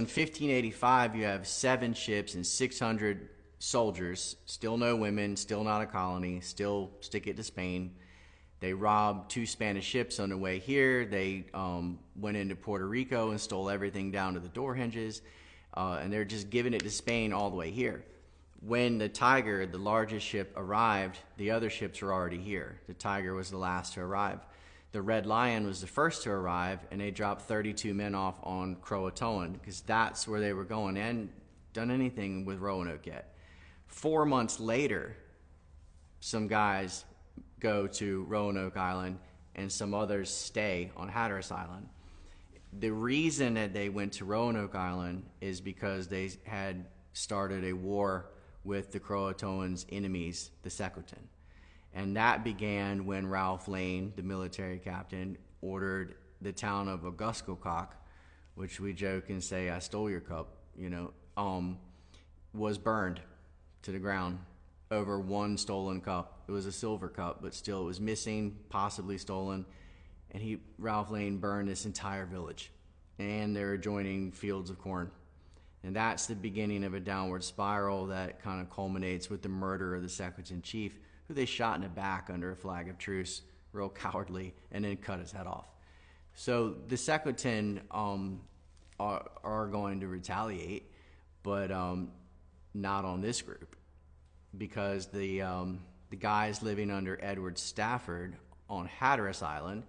In 1585, you have 7 ships and 600 soldiers, still no women, still not a colony, still stick it to Spain. They robbed 2 Spanish ships on the way here. They went into Puerto Rico and stole everything down to the door hinges, and they're just giving it to Spain all the way here. When the Tiger, the largest ship, arrived, the other ships were already here. The Tiger was the last to arrive. The Red Lion was the first to arrive, and they dropped 32 men off on Croatoan because that's where they were going. They hadn't done anything with Roanoke yet. 4 months later, some guys go to Roanoke Island and some others stay on Hatteras Island. The reason that they went to Roanoke Island is because they had started a war with the Croatoans' enemies, the Secotan. And that began when Ralph Lane, the military captain, ordered the town of Augustocock, which we joke and say, "I stole your cup," was burned to the ground over one stolen cup. It was a silver cup, but still it was missing, possibly stolen. And Ralph Lane burned this entire village and their adjoining fields of corn. And that's the beginning of a downward spiral that kind of culminates with the murder of the Secotan chief, who they shot in the back under a flag of truce, real cowardly, and then cut his head off. So the Secotan are going to retaliate, but not on this group, because the guys living under Edward Stafford on Hatteras Island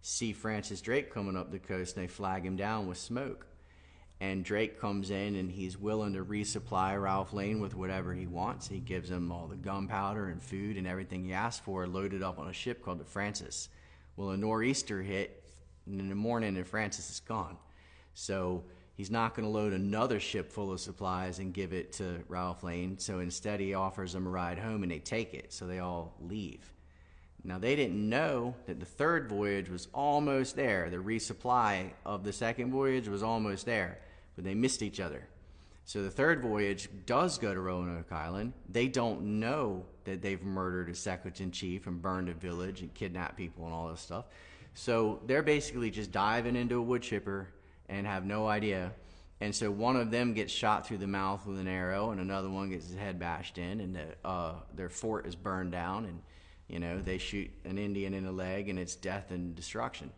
see Francis Drake coming up the coast, and they flag him down with smoke. And Drake comes in and he's willing to resupply Ralph Lane with whatever he wants. He gives him all the gunpowder and food and everything he asked for, loaded up on a ship called the Francis. Well, a nor'easter hit, and in the morning the Francis is gone. So he's not going to load another ship full of supplies and give it to Ralph Lane. So instead he offers them a ride home, and they take it. So they all leave. Now, they didn't know that the third voyage was almost there. The resupply of the second voyage was almost there, but they missed each other. So the third voyage does go to Roanoke Island. They don't know that they've murdered a Secotan chief and burned a village and kidnapped people and all this stuff. So they're basically just diving into a wood chipper and have no idea. And so one of them gets shot through the mouth with an arrow, and another one gets his head bashed in, and their fort is burned down, and they shoot an Indian in the leg, and it's death and destruction.